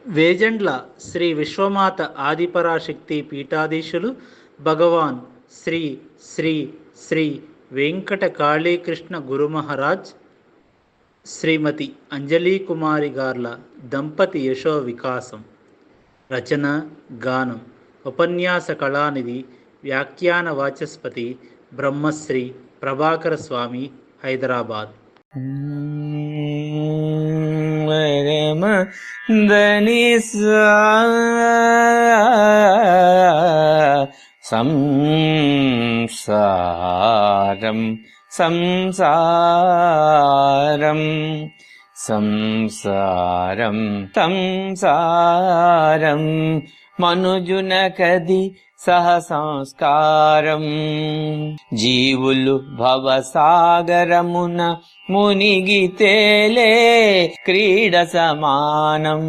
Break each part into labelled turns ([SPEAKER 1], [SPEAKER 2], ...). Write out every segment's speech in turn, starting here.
[SPEAKER 1] వేజండ్ల శ్రీ విశ్వమాత ఆదిపరాశక్తి పీఠాధీశులు భగవాన్ శ్రీ శ్రీ శ్రీ వెంకట కాళీకృష్ణ గురుమహారాజ్ శ్రీమతి అంజలి కుమారి గార్ల దంపతి యశో వికాసం. రచన గానం ఉపన్యాస కళానిధి వ్యాఖ్యాన వాచస్పతి బ్రహ్మశ్రీ ప్రభాకర స్వామి, హైదరాబాద్.
[SPEAKER 2] సంసారం సంసారం సంసారం సంసారం మనుజునకది సహ సంస్కారం. జీవులు భవసాగరమున మునిగి తేలే క్రీడ సమానం.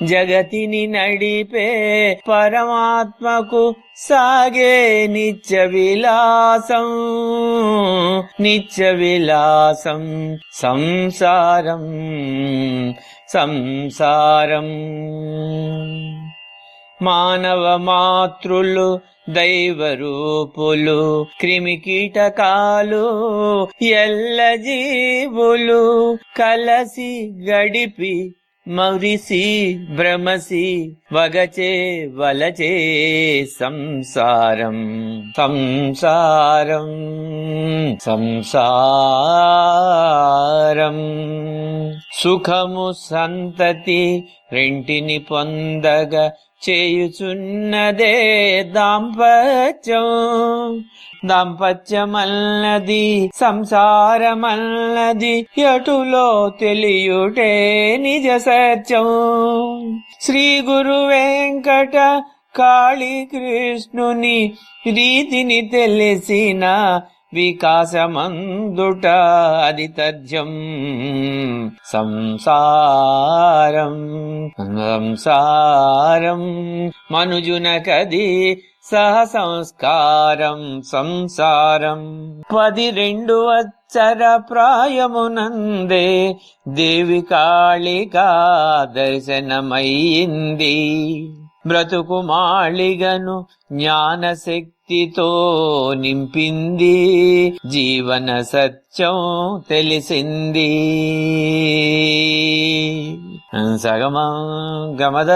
[SPEAKER 2] జగతిని నడిపే పరమాత్మకు సాగే నిత్య విలాసం. నిత్య విలాసం సంసారం సంసారం. మానవ మాతృలు దైవరూపులు, క్రిమికీటకాలు ఎల్ల జీవులు కలసి గడిపి మరిసి భ్రమసి వగచే వలచే సంసారం సంసారం సంసారం. సుఖము సంతతి రెంటిని పొందగా చేయుచున్నదే దాంపత్యం. దాంపత్యమన్నది సంసారమన్నది ఎటులో తెలియుటే నిజ సత్యం. శ్రీ గురు వెంకట కాళీకృష్ణుని రీతిని తెలిసిన వికాసమందుట అది తథ్యం. సంసారం సంసారం మనుజునకది సహ సంస్కారం. సంసారం 12 వచ్చర ప్రాయమునందే దేవి కాళికా దర్శనమయ్యింది. బ్రతుకు మాళిగను జ్ఞానశక్తితో నింపింది. జీవన సత్యం తెలిసింది. సగమ గమద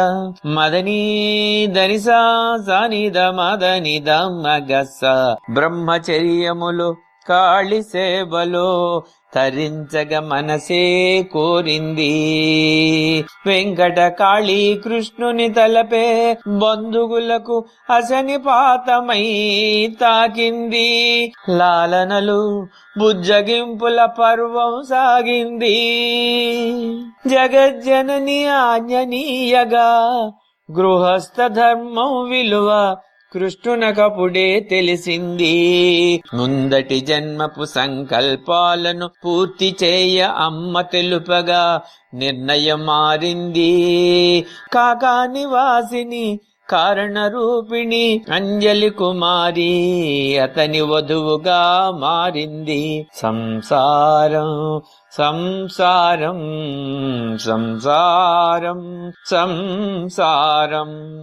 [SPEAKER 2] మదని దనిసా సనిద మదని దమగస. బ్రహ్మచర్యములు కాళి సేవలో తరించగ మనసే కోరింది. వెంకట కాళీకృష్ణుని తలపే బంధువులకు అసనిపాతమై తాకింది. లాలనలు బుజ్జగింపుల పర్వం సాగింది. జగజ్జనని ఆజ్ఞనీయగా గృహస్థ ధర్మం విలువ కృష్ణునకపుడే తెలిసింది. ముందటి జన్మపు సంకల్పాలను పూర్తి చేయ అమ్మ తెలుపగా నిర్ణయం మారింది. కాకా నివాసిని కారణ రూపిణి అంజలి కుమారి అతని వధువుగా మారింది. సంసారం సంసారం సంసారం సంసారం.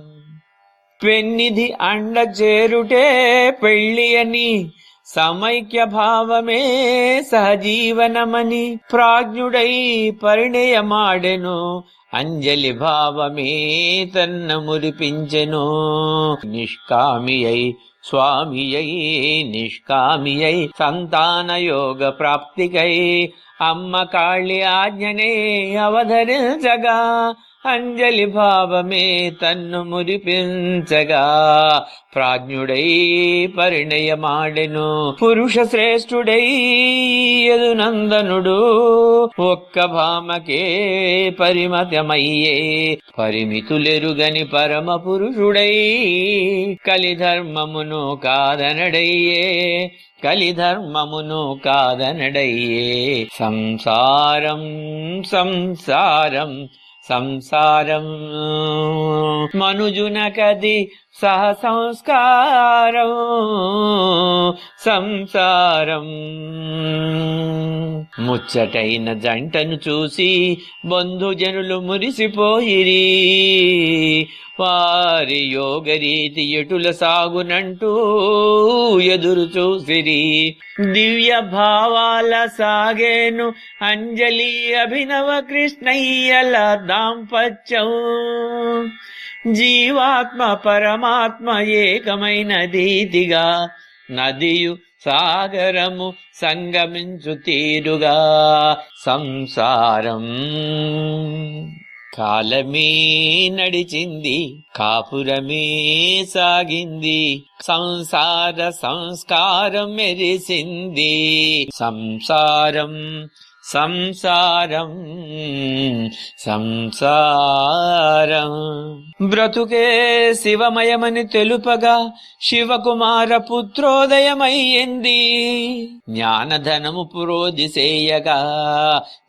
[SPEAKER 2] పెన్నిధి అండ చేరుటే పెళ్ళి అని, సమైక్య భావమే సహజీవనమని ప్రాజ్ఞుడై పరిణయమాడెను. అంజలి భావమే తన్న మురిపించెను. నిష్కామియై స్వామియై నిష్కామియై సంతాన యోగ ప్రాప్తికై అమ్మ కాళి ఆజ్ఞనే అవధరించగా అంజలి భావమే తన్ను మురిపించగా ప్రాజ్ఞుడై పరిణయమాడెను. పురుష శ్రేష్ఠుడై యదునందనుడు ఒక్క భామకే పరిమితమయ్యే. పరిమితులెరుగని పరమ పురుషుడై కలిధర్మమును కాదనడయ్యే. కలిధర్మమును కాదనడయ్యే. సంసారం సంసారం సంసారం. మనుజునకది సహ సంస్కారం సంసారం. ముచ్చటైన జంటను చూసి బంధుజనులు మురిసిపోయిరి, వారి యోగరీతి ఎటుల సాగునంటూ ఎదురు చూసిరి. దివ్య భావాల సాగేను అంజలి అభినవ కృష్ణయ్యల దాంపత్యం. జీవాత్మ పరమాత్మ ఏకమైన దీతిగా నదియు సాగరము సంగమించు తీరుగా సంసారం. కాలమే నడిచింది, కాపురమే సాగింది, సంసార సంస్కారం మెరిసింది. సంసారం సంసారం సంసారం. బ్రతుకే శివమయమని తెలుపగా శివకుమార పుత్రోదయమయ్యింది. జ్ఞానధనము ప్రోదిసేయగా,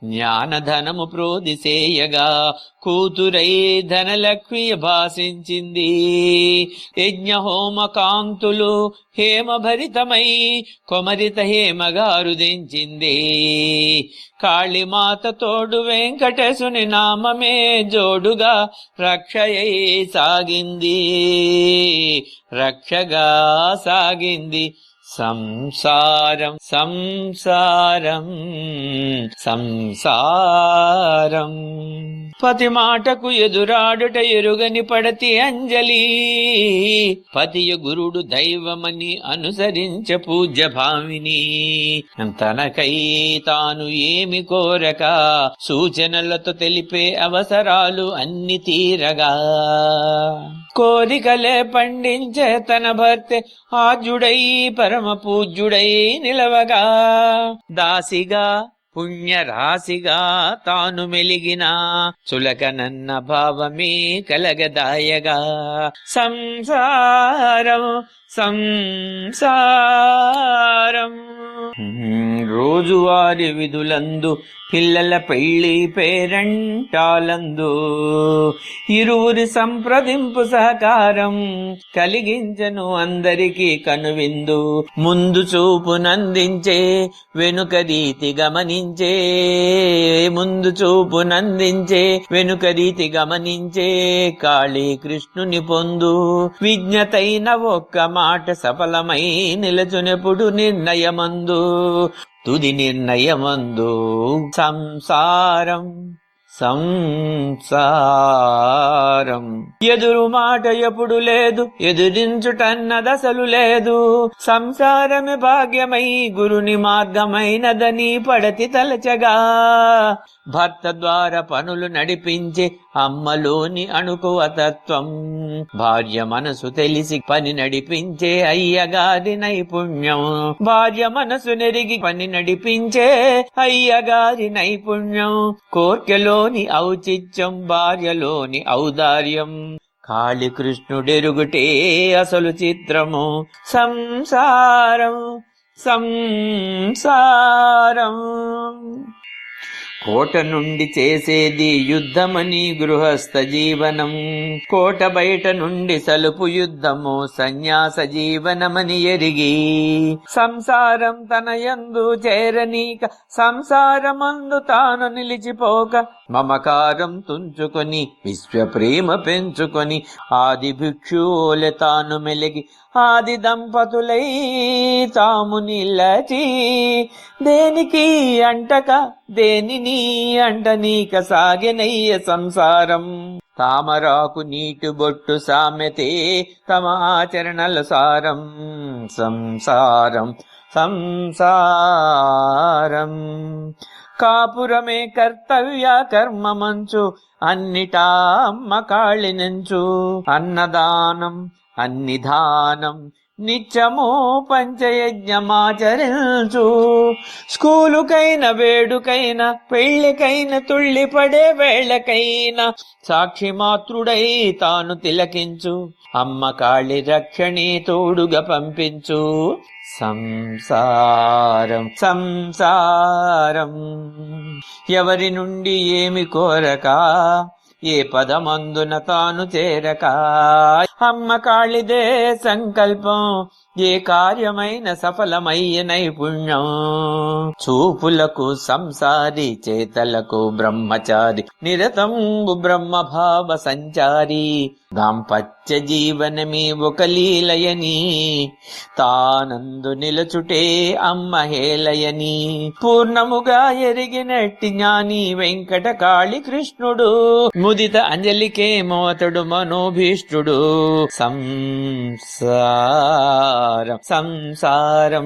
[SPEAKER 2] జ్ఞానధనము ప్రోదిసేయగా కూతురై ధనలక్ష్మి భాషించింది. యజ్ఞహోమ కాంతులు హేమభరితమై కొమరిత హేమగారుదించింది. కాళీమాత తోడు వెంకటేశుని నామమే జోడుగా రక్షయై సాగింది, రక్షగా సాగింది. సంసారం సంసారం సంసారం. పతి మాటకు ఎదురాడుట ఎరుగని పడతి అంజలి, పతియ గురుడు దైవమని అనుసరించ పూజ్య భామిని. తనకై తాను ఏమి కోరక సూచనలతో తెలిపే అవసరాలు అన్ని తీరగా, కోరికలే పండించే తన భర్తె ఆద్యుడై పరమ పూజ్యుడై నిలవగా, దాసిగా పుణ్యరాశిగా తాను మెలిగిన చులకనన్న భావమే కలగదాయగా. సంసారం సంసారం. రోజువారి విధులందు పిల్లల పెళ్లి పేరంటాలందు ఇరువురి సంప్రదింపు సహకారం కలిగించను అందరికీ కనువిందు. ముందు చూపునందించే వెనుక రీతి గమనించే, ముందు చూపునందించే వెనుక రీతి గమనించే కాళీ కృష్ణుని పొందు. విజ్ఞతైన ఒక్క మాట సఫలమై నిలచునెప్పుడు నిర్ణయమందు, తుది నిర్ణయమందు. సంసారం సంసారం. ఎదురు మాట ఎప్పుడు లేదు, ఎదురించుటన్నదసలు లేదు. సంసారమే భాగ్యమై గురుని మార్గమైనదని పడతి తలచగా, భర్త ద్వారా పనులు నడిపించే అమ్మలోని అణుకువ తత్వం, భార్య మనసు తెలిసి పని నడిపించే అయ్యగారి నైపుణ్యం, భార్య మనసు నెరిగి పని నడిపించే అయ్యగారి నైపుణ్యం. కోర్కెలోని ఔచిత్యం, భార్యలోని ఔదార్యం, కాళీకృష్ణుడెరుగుటే అసలు చిత్రము. సంసారం సంసారం. కోట నుండి చేసేది యుద్ధమని గృహస్థ జీవనం, కోట బయట నుండి సలుపు యుద్ధము సన్యాస జీవనమని ఎరిగి, సంసారం తన యందు చేరనీక సంసారమందు తాను నిలిచిపోక, మమకారం తుంచుకొని విశ్వప్రేమ పెంచుకొని ఆది భిక్షువులే తాను మెలిగి, ఆది దంపతులై తాము నిలచి, దేనికి అంటక దేనిని అంటనీక సాగెనయ్య సంసారం. తామరాకు నీటి బొట్టు సామెతే తమ ఆచరణల సారం. సంసారం సంసారం. కాపురమే కర్తవ్య కర్మమంచు, అన్నిటా అమ్మ కాళినంచు. అన్నదానం అన్నిధానం నిత్యము పంచయజ్ఞమాచరించు. స్కూలుకైనా వేడుకైనా పెళ్లికైనా తుళ్ళిపడే వేళకైనా సాక్షి మాతృడై తాను తిలకించు. అమ్మ కాళి రక్షణే తోడుగా పంపించు. సంసారం సంసారం. ఎవరి నుండి ఏమి కోరక ఏ పదమందున తాను చేరక. అమ్మ కాళిదే సంకల్పం, ఏ కార్యమైన సఫలమయ్య నైపుణ్యం. చూపులకు సంసారి, చేతలకు బ్రహ్మచారి, నిరతంబు బ్రహ్మభావ సంచారి. దాంపత్య జీవనమే ఒక లీలయని, తానందు నిలచుటే అమ్మ హేలయని. పూర్ణముగా ఎరిగినట్టి జ్ఞాని వెంకట కాళీ కృష్ణుడు, ముదిత అంజలికే మోతడు మనోభీష్టుడు. సంసారం సంసారం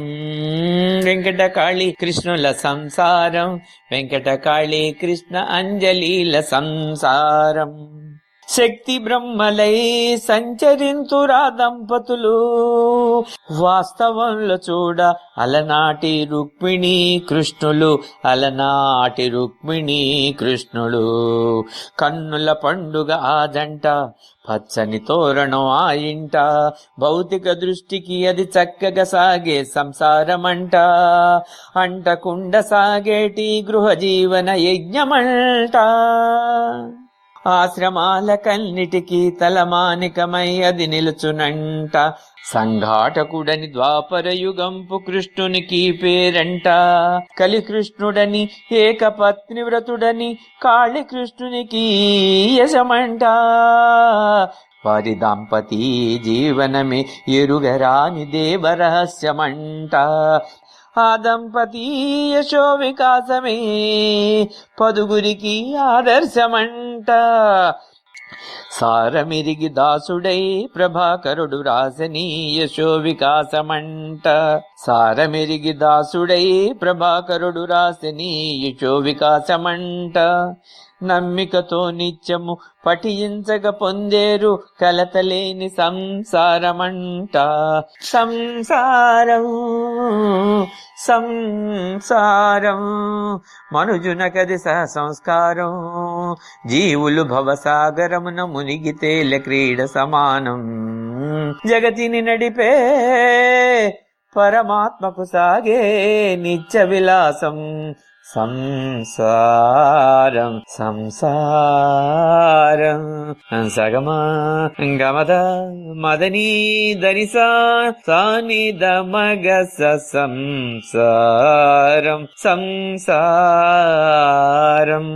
[SPEAKER 2] వెంకట కాళీ కృష్ణుల సంసారం, వెంకట కాళీ కృష్ణ అంజలీల సంసారం. శక్తి బ్రహ్మలై సంచరింతురా దంపతులు, వాస్తవంలో చూడ అలనాటి రుక్మిణీ కృష్ణులు, అలనాటి రుక్మిణీ కృష్ణులు. కన్నుల పండుగ ఆ జంట, పచ్చని తోరణం ఆ ఇంట. భౌతిక దృష్టికి అది చక్కగా సాగే సంసారమంట, అంటకుండ సాగేటి గృహ జీవన యజ్ఞమంట. ఆశ్రమాల కన్నిటికీ తలమానికమై అది నిలుచునంట. సంఘాటకుడని ద్వాపర యుగంపు కృష్ణునికి పేరంట. కలికృష్ణుడని ఏకపత్ని వ్రతుడని కాళీకృష్ణునికి యశమంట. వారి దాంపతీ జీవనమే ఎరుగరాని దేవరహస్యమంట. ఆ దంపతీ యశో వికాసమే పదుగురికి ఆదర్శమంట. సారమిరిగి దాసుడై ప్రభాకరుడు రాసని యశో వికాసమంట. సారమిరిగి దాసుడై ప్రభాకరుడు రాసని యశో వికాసమంట. నమ్మికతో నిత్యము పఠించగ పొందేరు కలతలేని సంసారమంట. సంసారం సంసారం మనుజునకది సహ సంస్కారం. జీవులు భవసాగరమున మునిగితేల క్రీడ సమానం. జగతిని నడిపే పరమాత్మకు సాగే నిత్య విలాసం. సంసారం సంసారం సగమ గమద మదని దనిసా సానిద మగ సంసారం సంసారం.